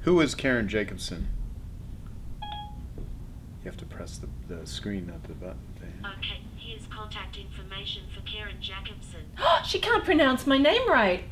Who is Karen Jacobson? You have to press the screen, not the button thing. Okay, here's contact information for Karen Jacobson. She can't pronounce my name right.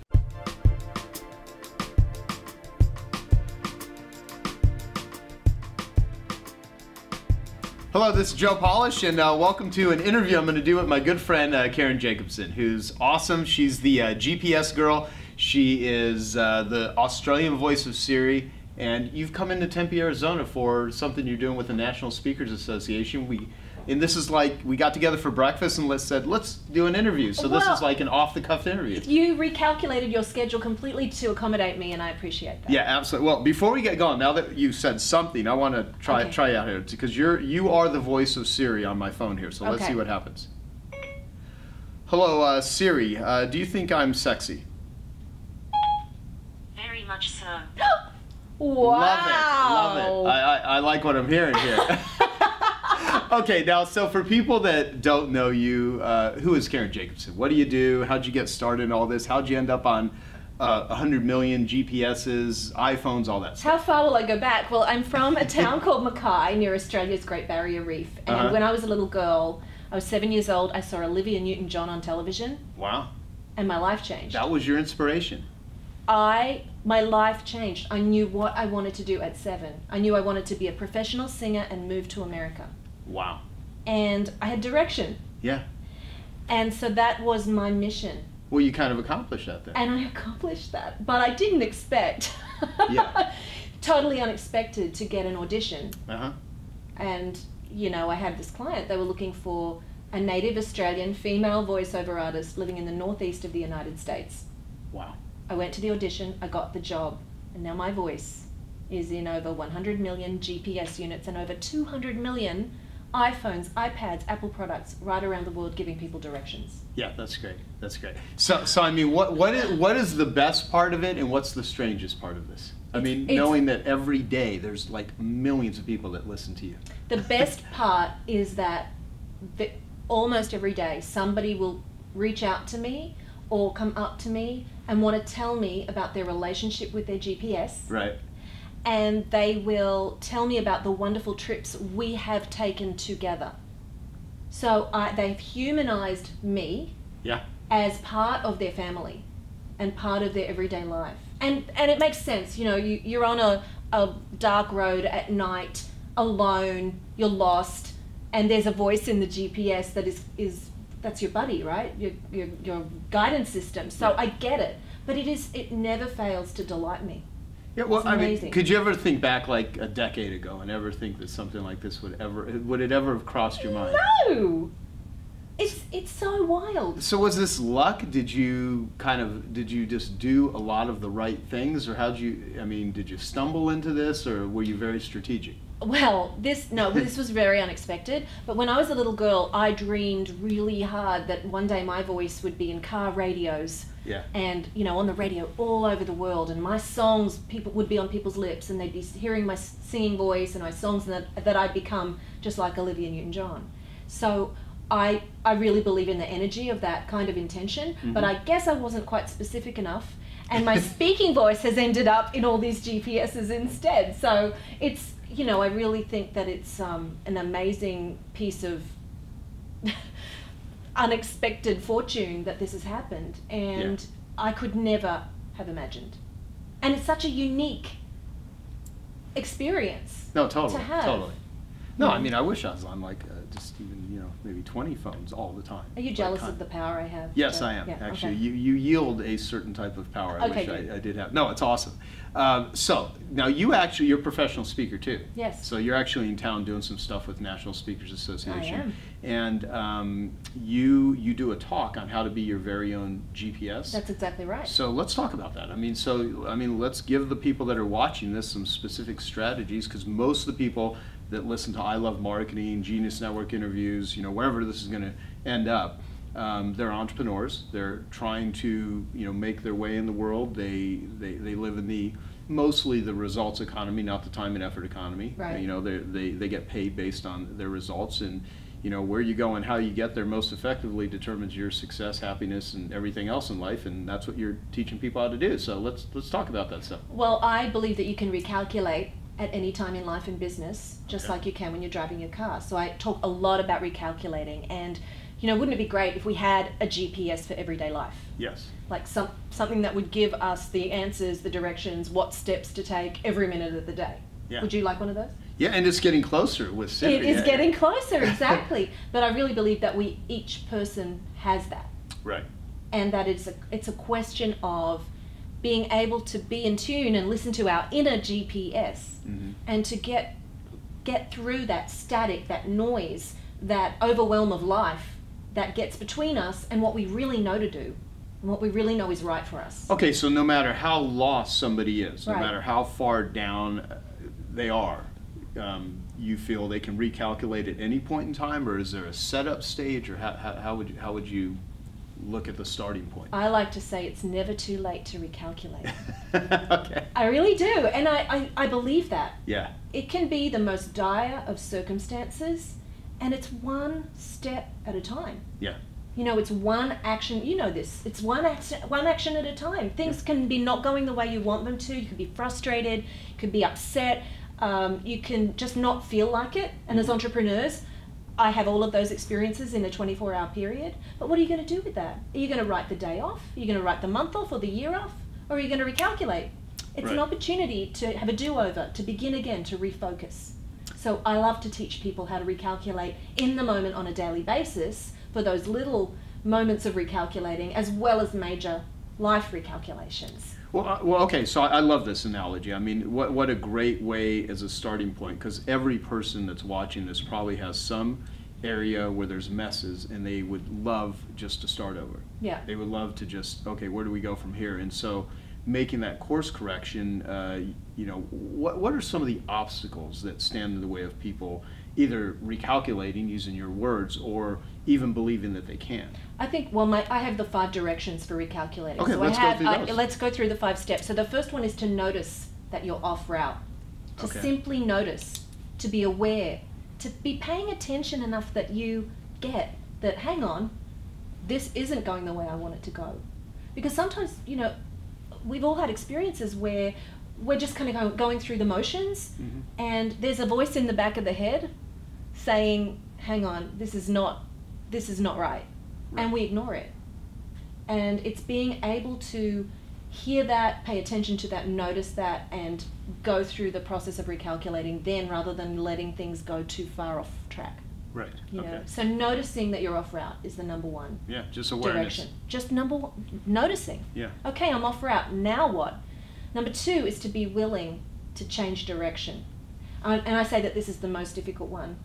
Hello, this is Joe Polish, and welcome to an interview I'm going to do with my good friend Karen Jacobson, who's awesome. She's the GPS girl. She is the Australian voice of Siri, and you've come into Tempe, Arizona for something you're doing with the National Speakers Association. And this is like, we got together for breakfast and said, let's do an interview. So this is like an off-the-cuff interview. You recalculated your schedule completely to accommodate me, and I appreciate that. Yeah, absolutely. Well, before we get going, now that you said something, I want to try out here, because you are the voice of Siri on my phone here. So let's see what happens. Hello, Siri. Do you think I'm sexy? Very much so. Wow. Love it. I like what I'm hearing here. Okay, now, so for people that don't know you, who is Karen Jacobson? What do you do? How'd you get started in all this? How'd you end up on 100 million GPSs, iPhones, all that stuff? How far will I go back? Well, I'm from a town called Mackay near Australia's Great Barrier Reef. And when I was a little girl, I was 7 years old, I saw Olivia Newton-John on television. Wow. And my life changed. That was your inspiration. My life changed. I knew what I wanted to do at 7. I knew I wanted to be a professional singer and move to America. Wow. And I had direction. Yeah. And so that was my mission. Well, you kind of accomplished that then. And I accomplished that. But I didn't expect, totally unexpected, to get an audition. And, you know, I had this client. They were looking for a native Australian female voiceover artist living in the northeast of the United States. Wow. I went to the audition, I got the job, and now my voice is in over 100 million GPS units and over 200 million iPhones, iPads, Apple products right around the world, giving people directions. Yeah, that's great. That's great. So I mean, what is the best part of it, and what's the strangest part of this? I mean, knowing that every day there's like millions of people that listen to you. The best part is that almost every day somebody will reach out to me or come up to me and want to tell me about their relationship with their GPS. Right. And they will tell me about the wonderful trips we have taken together. So they've humanized me as part of their family and part of their everyday life. And it makes sense, you know, you're on a dark road at night, alone, you're lost, and there's a voice in the GPS that that's your buddy, right? Your guidance system. So I get it, but it never fails to delight me. Yeah, well, it's I amazing. mean, could you ever think back like a decade ago and ever think that something like this would it ever have crossed your mind? No! It's so wild. So was this luck? Did you just do a lot of the right things, or did you stumble into this, or were you very strategic? Well, this was very unexpected. But when I was a little girl, I dreamed really hard that one day my voice would be in car radios. Yeah. And, you know, on the radio all over the world, and my songs would be on people's lips, and they'd be hearing my singing voice and my songs, and that I'd become just like Olivia Newton-John. So I really believe in the energy of that kind of intention, but I guess I wasn't quite specific enough. And my speaking voice has ended up in all these GPSs instead. So it's, you know, I really think that it's an amazing piece of unexpected fortune that this has happened, and I could never have imagined. And it's such a unique experience. No, totally, to have. totally. No, I mean, I wish I was on like just even, you know, maybe 20 phones all the time. Are you jealous of the power I have? Yes, I am. Actually, you yield a certain type of power. I wish I did have. No, it's awesome. So now you're a professional speaker too. Yes. So you're actually in town doing some stuff with National Speakers Association. I am. And you do a talk on how to be your very own GPS. That's exactly right. So let's talk about that. I mean, let's give the people that are watching this some specific strategies, because most of the people that listen to I Love Marketing, Genius Network interviews, you know, wherever this is going to end up, they're entrepreneurs. They're trying to, you know, make their way in the world. They live in mostly the results economy, not the time and effort economy. Right. You know, they get paid based on their results, and you know, where you go and how you get there most effectively determines your success, happiness, and everything else in life, and that's what you're teaching people how to do. So let's talk about that stuff. Well, I believe that you can recalculate at any time in life and business, just like you can when you're driving your car. So I talk a lot about recalculating, and you know, wouldn't it be great if we had a GPS for everyday life? Yes. Like something that would give us the answers, the directions, what steps to take every minute of the day. Yeah. Would you like one of those? Yeah, and it's getting closer with Siri. It is getting closer, exactly. But I really believe that each person has that. Right. And that it's a question of being able to be in tune and listen to our inner GPS, and to get through that static, that noise, that overwhelm of life that gets between us and what we really know to do, and what we really know is right for us. Okay, so no matter how lost somebody is, no matter how far down they are, you feel they can recalculate at any point in time, or is there a setup stage, or how would you look at the starting point? I like to say it's never too late to recalculate. Okay. I really do, and I believe that. Yeah. It can be the most dire of circumstances, and it's one step at a time. Yeah. You know, it's one action. You know this. It's one action at a time. Things can be not going the way you want them to. You could be frustrated. You could be upset. You can just not feel like it. And as entrepreneurs, I have all of those experiences in a 24-hour period. But what are you going to do with that? Are you going to write the day off? Are you going to write the month off or the year off? Or are you going to recalculate? It's an opportunity to have a do-over, to begin again, to refocus. So I love to teach people how to recalculate in the moment on a daily basis for those little moments of recalculating as well as major life recalculations. Well, okay, so I love this analogy. I mean, what a great way as a starting point, because every person that's watching this probably has some area where there's messes and they would love just to start over. Yeah. They would love to just, okay, where do we go from here? And so making that course correction, you know, what are some of the obstacles that stand in the way of people either recalculating, using your words, or even believing that they can? I think, well, I have the 5 directions for recalculating. Okay, so let's go through those. Let's go through the 5 steps. So the first one is to notice that you're off route. To simply notice, to be aware, to be paying attention enough that you get that, hang on, this isn't going the way I want it to go. Because sometimes, you know, we've all had experiences where we're just kind of going through the motions, and there's a voice in the back of the head saying, hang on, this is not right. And we ignore it. And it's being able to hear that, pay attention to that, notice that, and go through the process of recalculating then, rather than letting things go too far off track. Right. You know? So noticing that you're off route is the number 1. Yeah, just awareness. Direction. Just number 1, noticing. Yeah. Okay, I'm off route. Now what? Number 2 is to be willing to change direction. And I say that this is the most difficult one.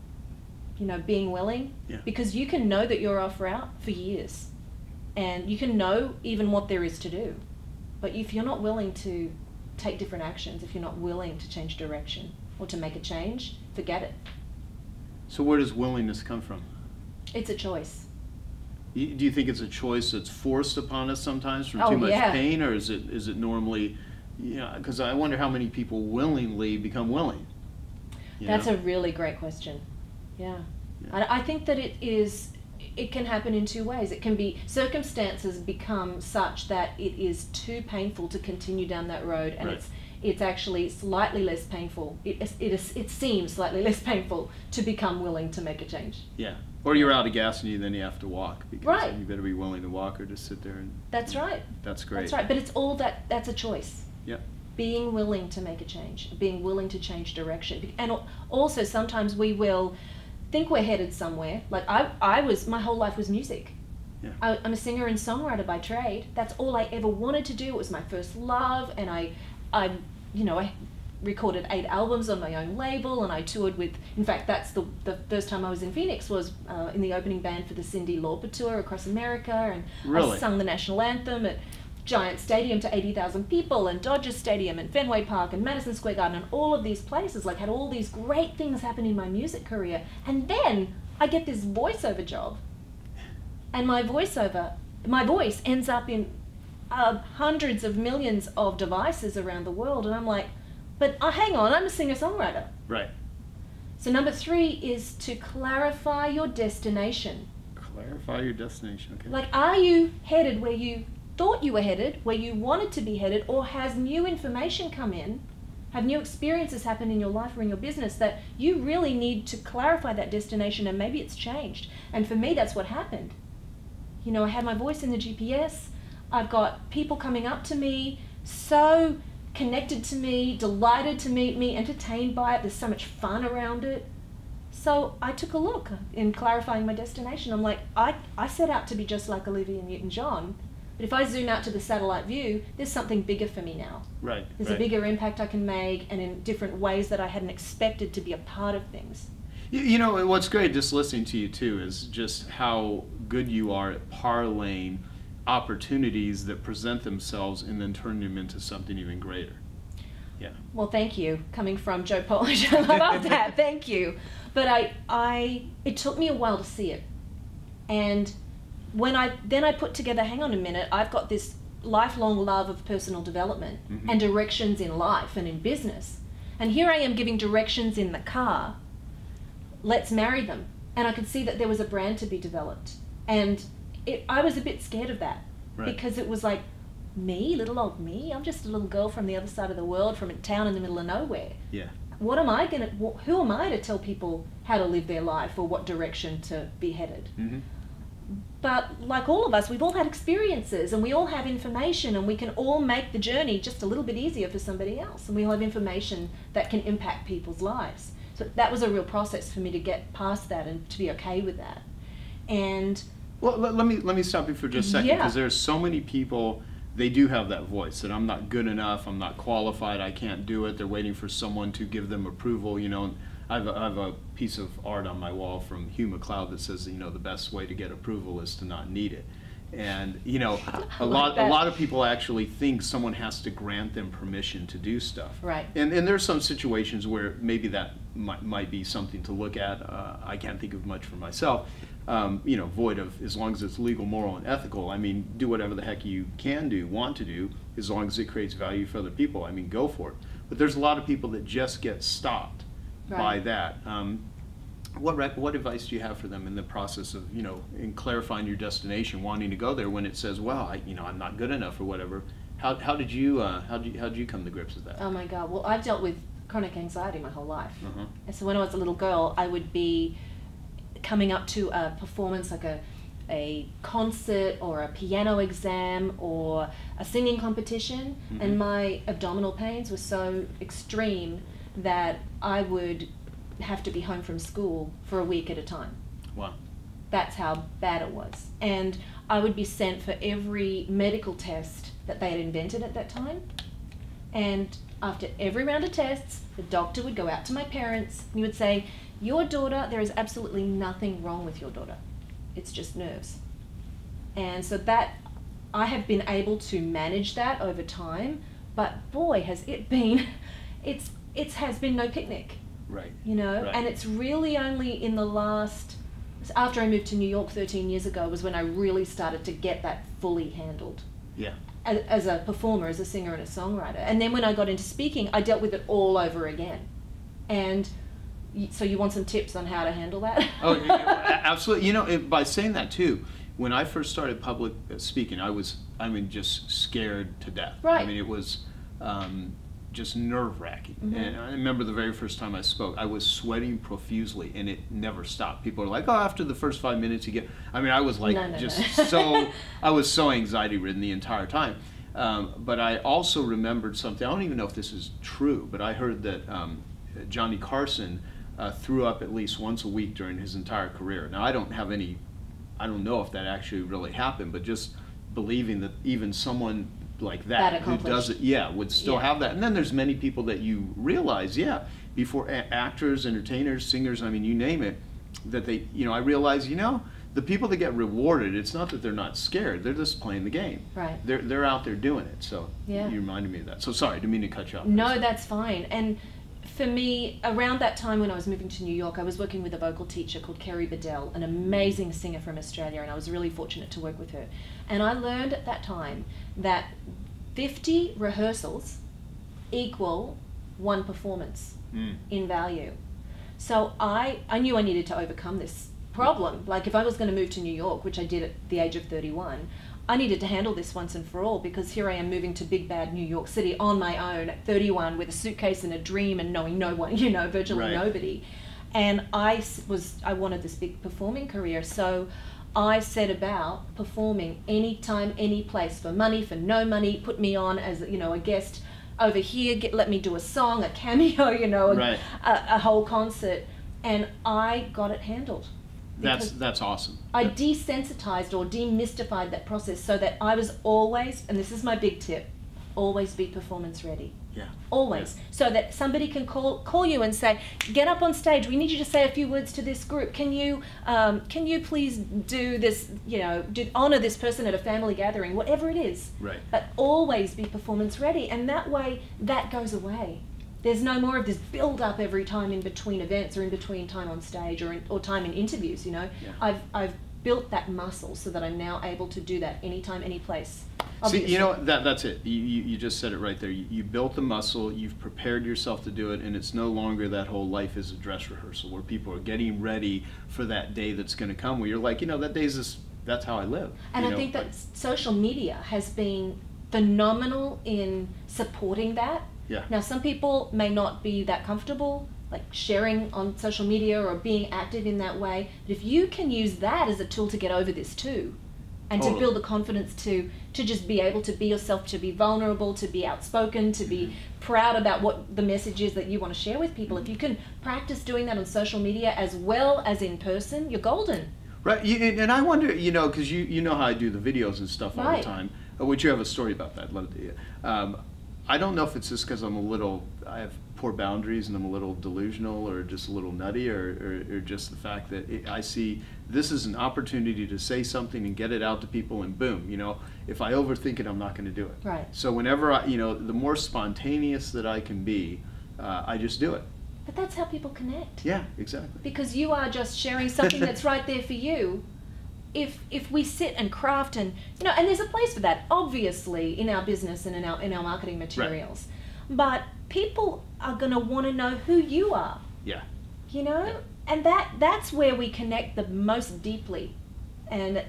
You know, being willing. Yeah. Because you can know that you're off route for years. And you can know even what there is to do. But if you're not willing to take different actions, if you're not willing to change direction or to make a change, forget it. So where does willingness come from? It's a choice. Do you think it's a choice that's forced upon us sometimes from too much pain, or is it normally, you know, because I wonder how many people willingly become willing. That's a really great question. Yeah. I think that it can happen in 2 ways. It can be circumstances become such that it is too painful to continue down that road, and it's actually slightly less painful. It seems slightly less painful to become willing to make a change. Yeah. Or you're out of gas and then you have to walk, because you better be willing to walk or just sit there and... That's right. That's great. That's right. But it's all that's a choice. Yeah. Being willing to make a change, being willing to change direction. And also sometimes we will think we're headed somewhere. Like my whole life was music. Yeah. I'm a singer and songwriter by trade. That's all I ever wanted to do. It was my first love, and I recorded 8 albums on my own label, and I toured with, in fact, that's the first time I was in Phoenix was in the opening band for the Cyndi Lauper tour across America, and I sung the national anthem at Giant Stadium to 80,000 people, and Dodger Stadium, and Fenway Park, and Madison Square Garden, and all of these places, like, had all these great things happen in my music career. And then I get this voiceover job, and my voice ends up in hundreds of millions of devices around the world, and I'm like, but hang on, I'm a singer-songwriter. Right. So number 3 is to clarify your destination. Clarify your destination, okay. Like, are you headed where you thought you were headed, where you wanted to be headed, or has new information come in, have new experiences happen in your life or in your business that you really need to clarify that destination, and maybe it's changed. And for me, that's what happened. You know, I had my voice in the GPS. I've got people coming up to me, so connected to me, delighted to meet me, entertained by it. There's so much fun around it. So I took a look in clarifying my destination. I'm like, I set out to be just like Olivia Newton-John, but if I zoom out to the satellite view, there's something bigger for me now. Right. There's a bigger impact I can make, and in different ways that I hadn't expected to be a part of things. You know, what's great just listening to you too is just how good you are at parlaying opportunities that present themselves and then turn them into something even greater. Yeah. Well, thank you. Coming from Joe Polish, I love that. Thank you. But it took me a while to see it. And when I put together, hang on a minute, I've got this lifelong love of personal development and directions in life and in business. And here I am giving directions in the car. Let's marry them. And I could see that there was a brand to be developed. And I was a bit scared of that, because it was like, me, little old me? I'm just a little girl from the other side of the world, from a town in the middle of nowhere. Yeah. Who am I to tell people how to live their life or what direction to be headed? But like all of us, we've all had experiences, and we all have information, and we can all make the journey just a little bit easier for somebody else. And we all have information that can impact people's lives. So that was a real process for me to get past that and to be okay with that. And well, let me stop you for just a second, because there's so many people, they do have that voice that I'm not good enough, I'm not qualified, I can't do it. They're waiting for someone to give them approval. You know, I have a piece of art on my wall from Hugh MacLeod that says, you know, the best way to get approval is to not need it. And you know, a lot of people actually think someone has to grant them permission to do stuff. Right. And there's some situations where maybe that might be something to look at. I can't think of much for myself. You know, void of, as long as it's legal, moral, and ethical. I mean, do whatever the heck you can do, want to do, as long as it creates value for other people. I mean, go for it. But there's a lot of people that just get stopped by that. What advice do you have for them in the process of, you know, in clarifying your destination, wanting to go there when it says, well, I'm not good enough or whatever? How did you come to grips with that? Oh my God! Well, I've dealt with chronic anxiety my whole life, and so when I was a little girl, I would be coming up to a performance, like a concert or a piano exam or a singing competition, and my abdominal pains were so extreme that I would have to be home from school for a week at a time. Wow. That's how bad it was. And I would be sent for every medical test that they had invented at that time. And after every round of tests, the doctor would go out to my parents and he would say, your daughter, there is absolutely nothing wrong with your daughter. It's just nerves. And so that, I have been able to manage that over time, but boy, has it been, it has been no picnic. Right. You know, right. And it's really only in the last, after I moved to New York 13 years ago, was when I really started to get that fully handled. Yeah. As a performer, as a singer and a songwriter. And then when I got into speaking, I dealt with it all over again. And so you want some tips on how to handle that? Oh, absolutely. You know, by saying that too, when I first started public speaking, just scared to death. Right. I mean, it was just nerve-wracking. And I remember the very first time I spoke, I was sweating profusely, and it never stopped. People are like, oh, after the first 5 minutes you get, I mean, I was like, I was so anxiety-ridden the entire time. But I also remembered something, I don't even know if this is true, but I heard that Johnny Carson threw up at least once a week during his entire career. Now, I don't know if that actually really happened, but just believing that even someone like that who does it, would still have that. And then there's many people that you realize, before actors, entertainers, singers, I mean, you name it, that they, you know, I realize, you know, the people that get rewarded, it's not that they're not scared, they're just playing the game. Right. They're out there doing it. So you reminded me of that. So sorry, didn't mean to cut you off. No, that's fine. And for me, around that time when I was moving to New York, I was working with a vocal teacher called Kerry Bedell, an amazing singer from Australia, and I was really fortunate to work with her. And I learned at that time that 50 rehearsals equal one performance in value. So I knew I needed to overcome this problem. Like if I was going to move to New York, which I did at the age of 31, I needed to handle this once and for all, because here I am moving to big bad New York City on my own at 31 with a suitcase and a dream and knowing no one, you know, virtually nobody. And I wanted this big performing career. So I set about performing anytime, any place, for money, for no money, put me on as, you know, a guest over here, let me do a song, a cameo, you know, a whole concert. And I got it handled. That's awesome. I desensitized or demystified that process so that I was always, and this is my big tip, always be performance ready. Yeah. Always. Yeah. So that somebody can call you and say, get up on stage, we need you to say a few words to this group. Can you please do this, you know, honor this person at a family gathering, whatever it is. Right. But always be performance ready, and that way that goes away. There's no more of this build up every time in between events or in between time on stage or time in interviews, you know. Yeah. I've built that muscle so that I'm now able to do that anytime, any place. Obviously. See, you know, that's it. You just said it right there. You built the muscle, you've prepared yourself to do it, and it's no longer that whole life is a dress rehearsal where people are getting ready for that day that's going to come, where you're like, you know, that's how I live. And I think that social media has been phenomenal in supporting that. Yeah. Now, some people may not be that comfortable, like sharing on social media or being active in that way, but if you can use that as a tool to get over this too, and to build the confidence to just be able to be yourself, to be vulnerable, to be outspoken, to be proud about what the message is that you want to share with people. If you can practice doing that on social media as well as in person, you're golden. Right, and I wonder, you know, because you know how I do the videos and stuff all the time, which you have a story about that. I don't know if it's just because I have poor boundaries and I'm a little delusional or just a little nutty or just the fact that I see this is an opportunity to say something and get it out to people, and boom, you know, if I overthink it, I'm not going to do it. Right. So whenever you know, the more spontaneous that I can be, I just do it. But that's how people connect. Yeah, exactly. Because you are just sharing something that's right there for you. If we sit and craft and, you know, and there's a place for that, obviously, in our business and in our marketing materials. Right. But people are going to want to know who you are. Yeah. You know? Yeah. And that's where we connect the most deeply. And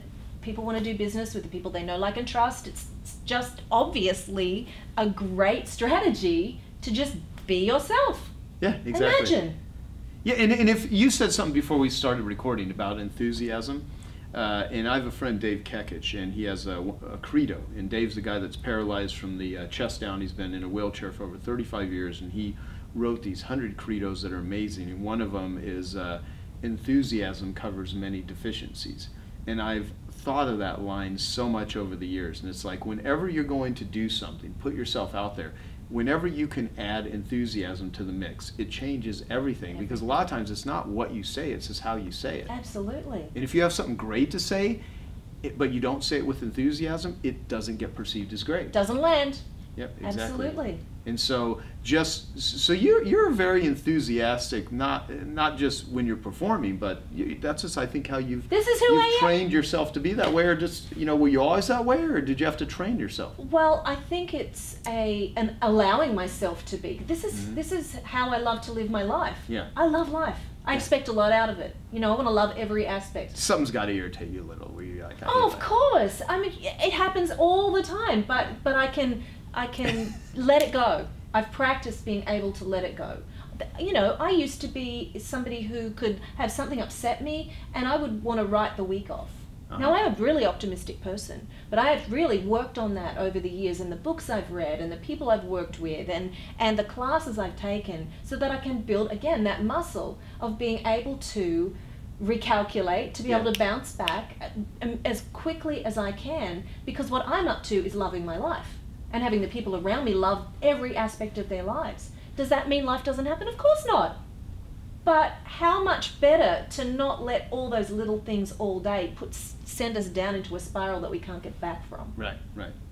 people want to do business with the people they know, like, and trust. It's just obviously a great strategy to just be yourself. Yeah, exactly. Imagine. Yeah, and if you said something before we started recording about enthusiasm, and I have a friend, Dave Kekich, and he has a credo. And Dave's the guy that's paralyzed from the chest down. He's been in a wheelchair for over 35 years, and he wrote these 100 credos that are amazing. And one of them is enthusiasm covers many deficiencies. And I've thought of that line so much over the years. And it's like, whenever you're going to do something, put yourself out there. Whenever you can add enthusiasm to the mix, it changes everything. Because a lot of times it's not what you say, it's just how you say it. Absolutely. And if you have something great to say, but you don't say it with enthusiasm, it doesn't get perceived as great. Doesn't land. Yep, exactly. Absolutely. And so you're very enthusiastic, not just when you're performing, but that's just, I think, how you've trained yourself to be that way. Or just, you know, were you always that way, or did you have to train yourself? Well, I think it's an allowing myself to be. This is how I love to live my life. Yeah. I love life. I expect a lot out of it. You know, I want to love every aspect. Something's got to irritate you a little. Where you're like, oh, of course. I mean, it happens all the time, but I can let it go. I've practiced being able to let it go. You know, I used to be somebody who could have something upset me and I would want to write the week off. Now, I'm a really optimistic person, but I have really worked on that over the years, and the books I've read and the people I've worked with and the classes I've taken, so that I can build, again, that muscle of being able to recalculate, to be able to bounce back as quickly as I can, because what I'm up to is loving my life and having the people around me love every aspect of their lives. Does that mean life doesn't happen? Of course not. But how much better to not let all those little things all day send us down into a spiral that we can't get back from. Right.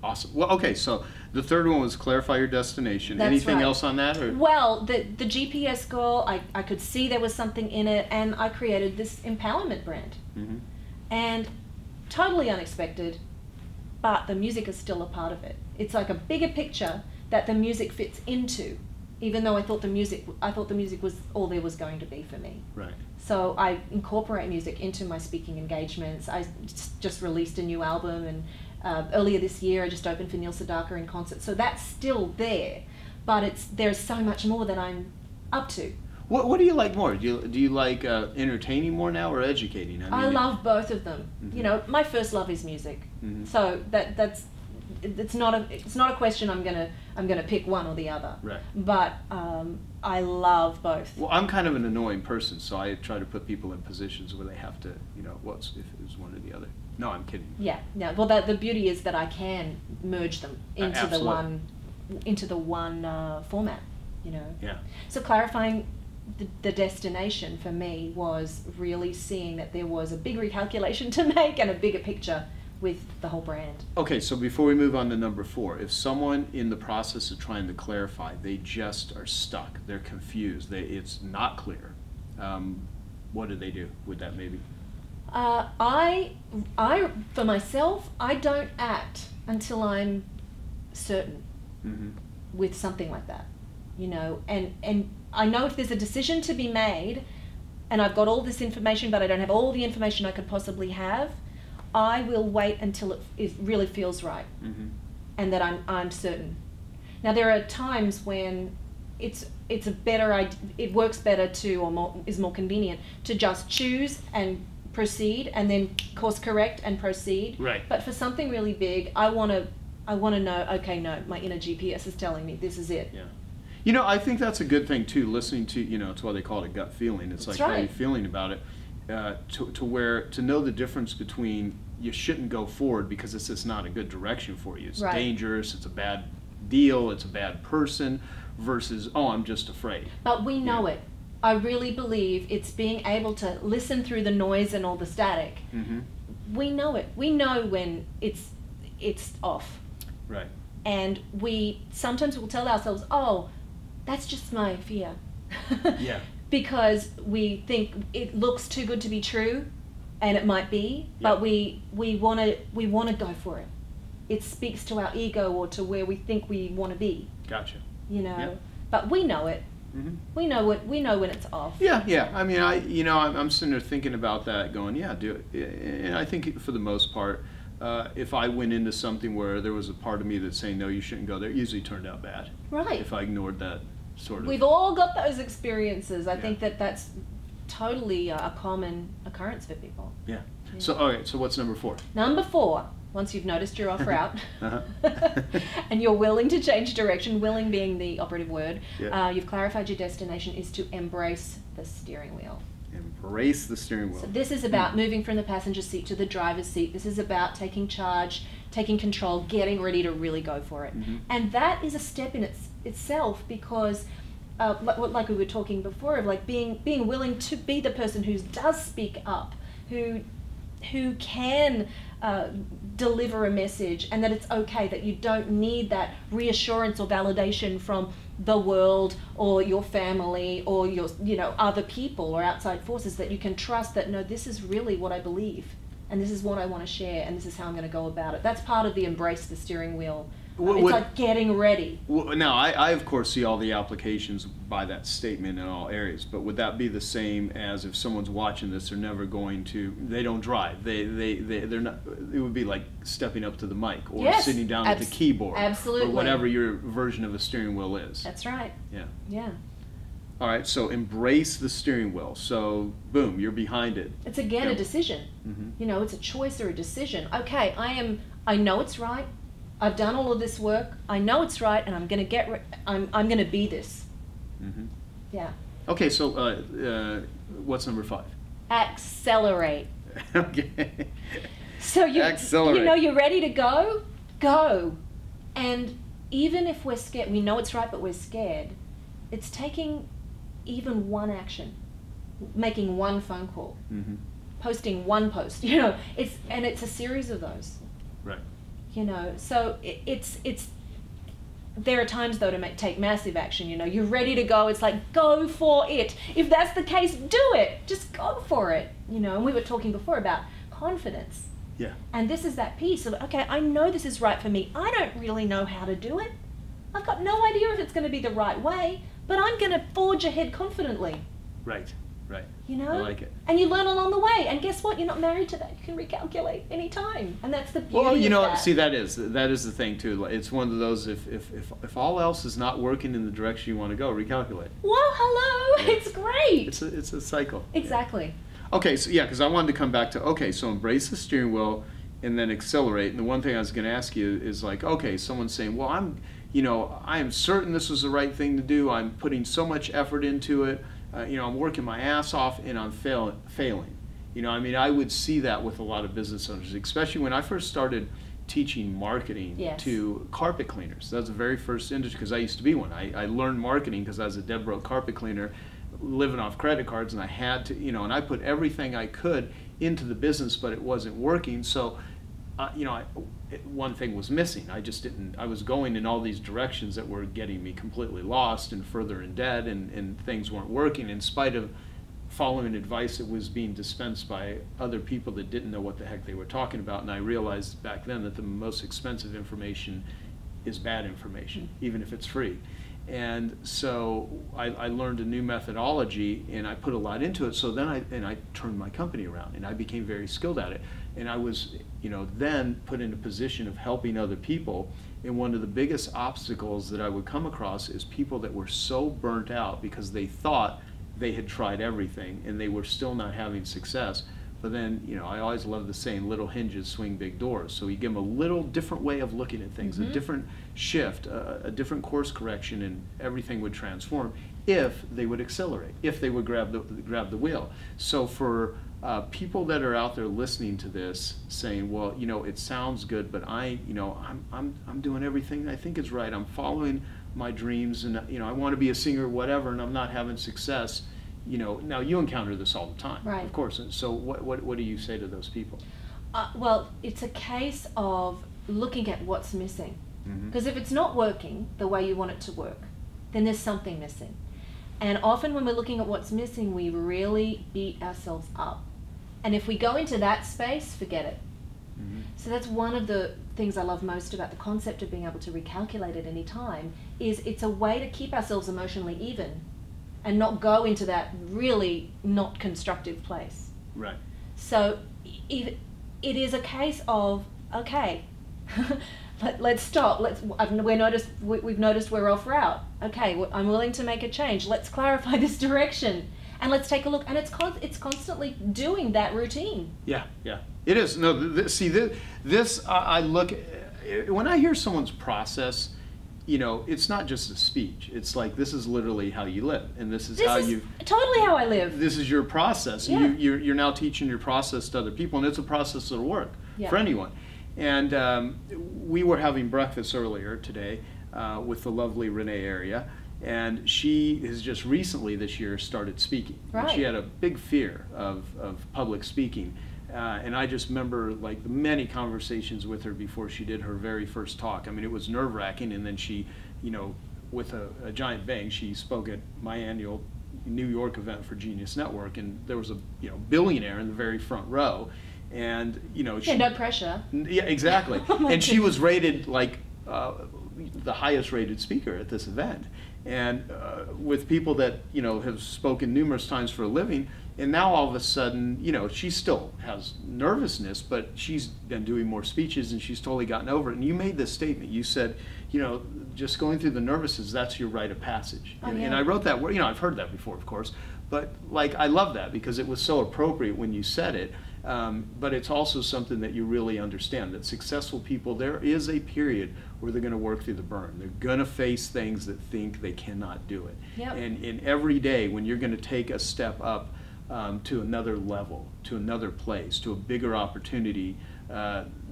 Awesome. Well, okay, so the third one was clarify your destination. That's Anything right. else on that? Or? Well, the GPS goal, I could see there was something in it, and I created this empowerment brand. Mm-hmm. And totally unexpected, but the music is still a part of it. It's like a bigger picture that the music fits into. even though I thought the music was all there was going to be for me. Right. So I incorporate music into my speaking engagements. I just released a new album, and earlier this year I just opened for Neil Sedaka in concert. So that's still there, but there's so much more that I'm up to. What do you like more? Do you like entertaining more now or educating? I love both of them. Mm-hmm. You know, my first love is music. Mm-hmm. So it's not a question I'm gonna pick one or the other. Right. But I love both. Well, I'm kind of an annoying person, so I try to put people in positions where they have to, if it's one or the one. No, I'm kidding. Yeah. Well, the beauty is that I can merge them into the one format. You know. Yeah. So clarifying the destination for me was really seeing that there was a big recalculation to make and a bigger picture with the whole brand. Okay, so before we move on to number 4, if someone in the process of trying to clarify, they just are stuck, they're confused, it's not clear, what do they do with that maybe? I for myself, I don't act until I'm certain with something like that, you know, and I know if there's a decision to be made and I've got all this information but I don't have all the information I could possibly have, I will wait until it really feels right, and that I'm certain. Now there are times when it's a better idea, it works better is more convenient to just choose and proceed and then course correct and proceed. Right. But for something really big, I want to know. Okay, no, my inner GPS is telling me this is it. Yeah. You know, I think that's a good thing too. Listening to, it's why they call it a gut feeling. It's that's like right. how you're feeling about it. To know the difference between you shouldn't go forward because it's just not a good direction for you. It's right. dangerous. It's a bad deal. It's a bad person. Versus, I'm just afraid. But we know it. I really believe it's being able to listen through the noise and all the static. We know it. We know when it's off. Right. And we sometimes will tell ourselves, that's just my fear. Yeah. Because we think it looks too good to be true, and it might be, but we want to go for it. It speaks to our ego or to where we think we want to be. Gotcha. You know, but we know it. We know when it's off. Yeah. I mean, I'm sitting there thinking about that, going, do it. And I think for the most part, if I went into something where there was a part of me that's saying no, you shouldn't go there, it usually turned out bad. Right. If I ignored that sort of. We've all got those experiences. I think that's totally a common occurrence for people. Yeah. So what's number 4? Number 4. Once you've noticed you're off route and you're willing to change direction, willing being the operative word, you've clarified your destination, is to embrace the steering wheel. Embrace the steering wheel. So this is about moving from the passenger seat to the driver's seat. This is about taking charge, taking control, getting ready to really go for it. And that is a step in itself because like we were talking before, of like being willing to be the person who does speak up, who can deliver a message, and that it's okay, that you don't need that reassurance or validation from the world or your family or your other people or outside forces, that you can trust that no, this is really what I believe and this is what I want to share and this is how I'm going to go about it. That's part of the embrace the steering wheel. It's like getting ready. Now, I of course see all the applications by that statement in all areas, but would that be the same as if someone's watching this, they don't drive, they're not, it would be like stepping up to the mic or sitting down at the keyboard. Absolutely. Or whatever your version of a steering wheel is. That's right. Yeah. All right, so embrace the steering wheel. So, boom, you're behind it. It's again a decision. It's a choice or a decision. Okay, I know it's right. I've done all of this work. I know it's right, and I'm going to I'm going to be this. Yeah. Okay, so what's number 5? Accelerate. Okay. So accelerate. You're ready to go. Go, and even if we're scared, we know it's right, but we're scared. It's taking even one action, making one phone call, posting one post. It's a series of those. Right. So it's there are times though to take massive action. You're ready to go. It's like, go for it. If that's the case, do it. Just go for it. And we were talking before about confidence. Yeah. And this is that piece of, okay, I know this is right for me. I don't really know how to do it. I've got no idea if it's going to be the right way, but I'm going to forge ahead confidently. Right. Right. You know? I like it. And you learn along the way. And guess what? You're not married to that. You can recalculate any time. And that's the beauty Well, you know, of that. see, that is the thing too. It's one of those, if all else is not working in the direction you want to go, recalculate. Well, hello. Yeah. It's great. It's a cycle. Exactly. Okay, so yeah, because I wanted to come back to, okay, so embrace the steering wheel and then accelerate. And the one thing I was going to ask you is like, okay, someone's saying, well, I am certain this was the right thing to do. I'm putting so much effort into it. I'm working my ass off and I'm failing. I would see that with a lot of business owners, especially when I first started teaching marketing to carpet cleaners. That was the very first industry, because I used to be one. I learned marketing because I was a dead broke carpet cleaner living off credit cards, and I had to, and I put everything I could into the business, but it wasn't working. So, one thing was missing. I was going in all these directions that were getting me completely lost and further in debt, and things weren't working in spite of following advice that was being dispensed by other people that didn't know what the heck they were talking about. And I realized back then that the most expensive information is bad information, even if it's free. And so I learned a new methodology, and I put a lot into it. So then I turned my company around, and I became very skilled at it. And I was, then put in a position of helping other people. And one of the biggest obstacles that I would come across is people that were so burnt out because they thought they had tried everything and they were still not having success. But then, I always love the saying, little hinges swing big doors. So you give them a little different way of looking at things, a different shift, a different course correction, and everything would transform if they would accelerate, if they would grab the wheel. So for people that are out there listening to this saying, well, it sounds good, but I'm doing everything I think is right. I'm following my dreams, and I want to be a singer or whatever, and I'm not having success. Now you encounter this all the time, right? Of course. So what do you say to those people? Well, it's a case of looking at what's missing. Because if it's not working the way you want it to work, then there's something missing. And often when we're looking at what's missing, we really beat ourselves up. And if we go into that space, forget it. So that's one of the things I love most about the concept of being able to recalculate at any time, is it's a way to keep ourselves emotionally even and not go into that really not constructive place. Right. So if it is a case of, okay, let's stop. We've noticed we're off route. Okay, I'm willing to make a change. Let's clarify this direction, and let's take a look. And it's constantly doing that routine. Yeah, it is. No, this I look when I hear someone's process. It's not just a speech. It's like, this is literally how you live, and this is totally how I live. This is your process. Yeah. You're now teaching your process to other people, and it's a process that'll work for anyone. And we were having breakfast earlier today with the lovely Renee Area, and she has just recently this year started speaking. Right. And she had a big fear of public speaking. And I just remember like the many conversations with her before she did her very first talk. I mean, it was nerve-wracking, and then she, with a giant bang, she spoke at my annual New York event for Genius Network, and there was a billionaire in the very front row, and she, no pressure. Yeah, exactly. And she was rated like the highest rated speaker at this event, and with people that have spoken numerous times for a living. And now all of a sudden, she still has nervousness, but she's been doing more speeches and she's totally gotten over it. And you made this statement. You said, just going through the nervousness, that's your rite of passage. And I wrote that word. I've heard that before, of course, but like I love that because it was so appropriate when you said it. But it's also something that you really understand, that successful people, there is a period where they're going to work through the burn. They're going to face things that think they cannot do it. Yep. And every day when you're going to take a step up, to another level, to another place, to a bigger opportunity.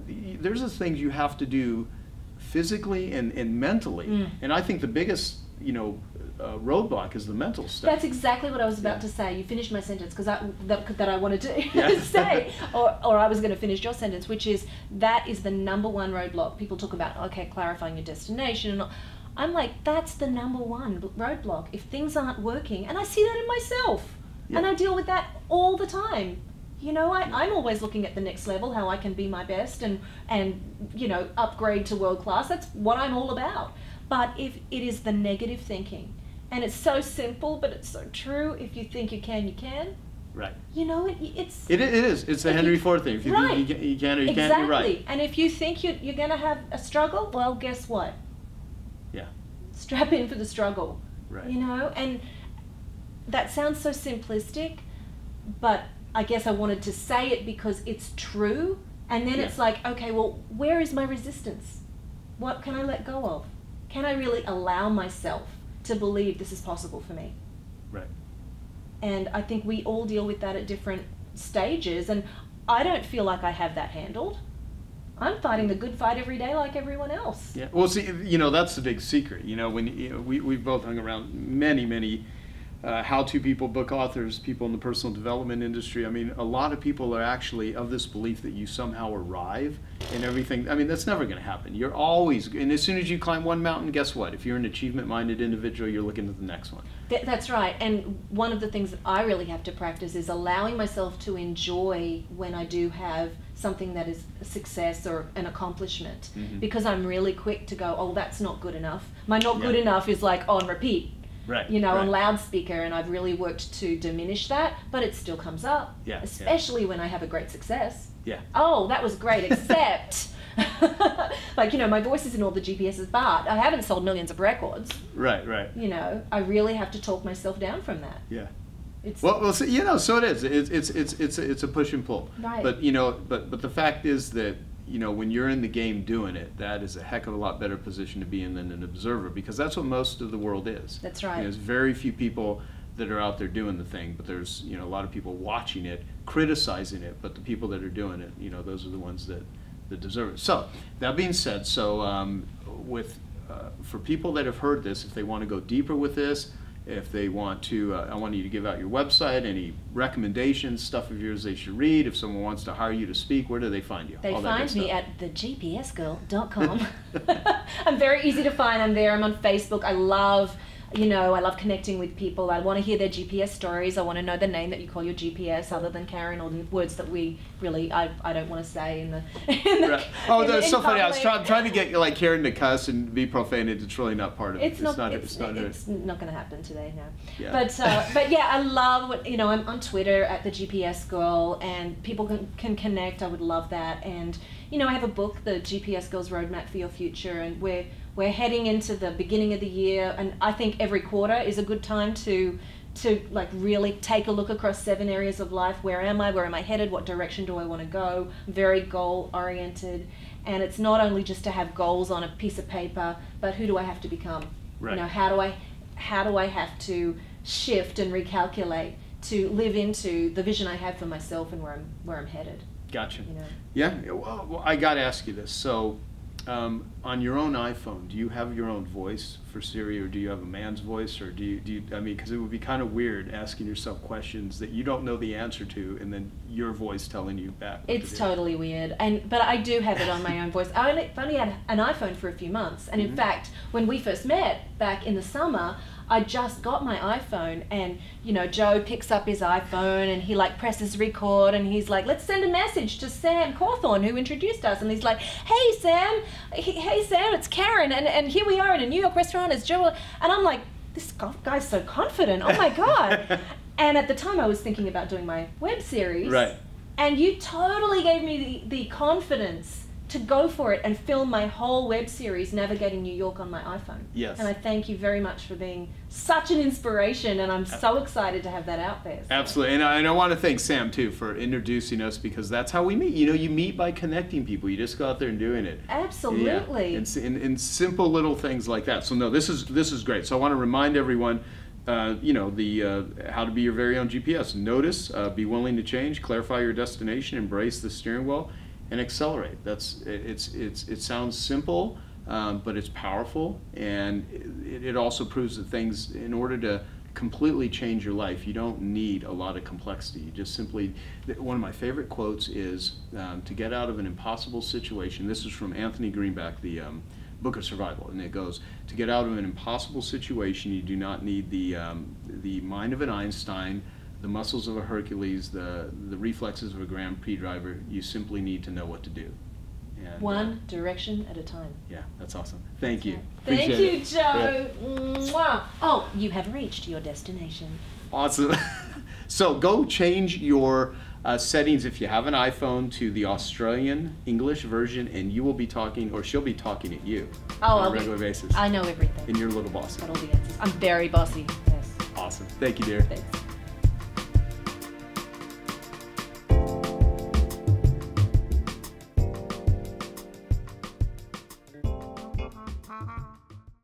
There's the things you have to do physically and mentally. And I think the biggest, roadblock is the mental stuff. That's exactly what I was about to say. You finished my sentence because that I wanted to say, or I was going to finish your sentence, which is that is the number one roadblock. People talk about, okay, clarifying your destination. And I'm like, that's the number one roadblock. If things aren't working, and I see that in myself. Yeah. And I deal with that all the time. I'm always looking at the next level, how I can be my best and upgrade to world class. That's what I'm all about. But if it is the negative thinking, And it's so simple, but it's so true. If you think you can, you can. Right. You know, it's... It is. It's the Henry Ford thing. If you right. think you can or you exactly. can't, you're right. And if you think you're going to have a struggle, well, guess what? Yeah. Strap in for the struggle. Right. You know, and that sounds so simplistic, but I guess I wanted to say it because it's true. And then it's like, okay, well, where is my resistance? What can I let go of? Can I really allow myself to believe this is possible for me? Right. And I think we all deal with that at different stages, and I don't feel like I have that handled. I'm fighting the good fight every day like everyone else. Yeah. Well, see, you know, that's the big secret. You know, when we've both hung around many how-to people, book authors, people in the personal development industry. I mean, a lot of people are actually of this belief that you somehow arrive in everything. I mean, that's never going to happen. You're always, and as soon as you climb one mountain, guess what? If you're an achievement-minded individual, you're looking at the next one. That's right. And one of the things that I really have to practice is allowing myself to enjoy when I do have something that is a success or an accomplishment, because I'm really quick to go, oh, that's not good enough. My not good enough is like on repeat. Right, you know, right. on loudspeaker, and I've really worked to diminish that, but it still comes up. Yeah, especially when I have a great success. Yeah. Oh, that was great, except, like, you know, my voice is in all the GPSs, but I haven't sold millions of records. Right, right. You know, I really have to talk myself down from that. Yeah. It's, well, so, you know, so it is. It's a push and pull. Right. But you know, but the fact is that, you know, when you're in the game doing it, that is a heck of a lot better position to be in than an observer, because that's what most of the world is. That's right. You know, there's very few people that are out there doing the thing, but there's, you know, a lot of people watching it, criticizing it, but the people that are doing it, you know, those are the ones that deserve it. So that being said, so for people that have heard this, if they want to go deeper with this, if they want to, I want you to give out your website, any recommendations, stuff of yours they should read. If someone wants to hire you to speak, where do they find you? They find me at thegpsgirl.com. I'm very easy to find. I'm there. I'm on Facebook. I love connecting with people. I want to hear their GPS stories. I want to know the name that you call your GPS, other than Karen, or the words that we really, I don't want to say in the right. Oh, that's so funny. I was trying to get like Karen to cuss and be profane. It's really not part of it. It's not going to happen today, no. Yeah. But yeah, I love what, you know, I'm on Twitter at the GPS Girl, and people can connect. I would love that. And, you know, I have a book, The GPS Girl's Roadmap for Your Future, and we're heading into the beginning of the year, and I think every quarter is a good time to like really take a look across 7 areas of life. Where am I? Where am I headed? What direction do I want to go? I'm very goal oriented, and it's not only just to have goals on a piece of paper, but who do I have to become? Right. You know, how do I have to shift and recalculate to live into the vision I have for myself and where I'm headed? Gotcha. You know? Yeah. Well, I got to ask you this. So, on your own iPhone, do you have your own voice for Siri, or do you have a man's voice, or do you? I mean, because it would be kind of weird asking yourself questions that you don't know the answer to, and then your voice telling you back. It's totally weird, but I do have it on my own voice. I only had an iPhone for a few months, and in fact, when we first met back in the summer, I just got my iPhone, and, you know, Joe picks up his iPhone and he like presses record, and he's like, let's send a message to Sam Cawthorn, who introduced us. And he's like, hey Sam, it's Karen, and here we are in a New York restaurant as Joe. And I'm like, this guy's so confident, oh my God. And at the time I was thinking about doing my web series. Right. And you totally gave me the confidence to go for it and film my whole web series navigating New York on my iPhone. Yes. And I thank you very much for being such an inspiration, and I'm so excited to have that out there. So. Absolutely. And I want to thank Sam too for introducing us, because that's how we meet. You know, you meet by connecting people. You just go out there and doing it. Absolutely. Yeah. In simple little things like that. So no, this is great. So I want to remind everyone, you know, the how to be your very own GPS. Notice, be willing to change, clarify your destination, embrace the steering wheel, and accelerate. It sounds simple, but it's powerful, and it also proves that things, in order to completely change your life, you don't need a lot of complexity. You just simply, one of my favorite quotes is, to get out of an impossible situation, this is from Anthony Greenback, the Book of Survival, and it goes, to get out of an impossible situation, you do not need the mind of an Einstein, the muscles of a Hercules, the reflexes of a Grand Prix driver. You simply need to know what to do. And, one direction at a time. Yeah, that's awesome. Thank you. Thank Appreciate you, it. Joe. Yeah. Mwah. Oh, you have reached your destination. Awesome. So go change your settings if you have an iPhone to the Australian English version, and you will be talking, or she'll be talking at you on a regular basis. I know everything. And you're a little bossy. Got all the answers. I'm very bossy. Yes. Awesome. Thank you, dear. Thanks.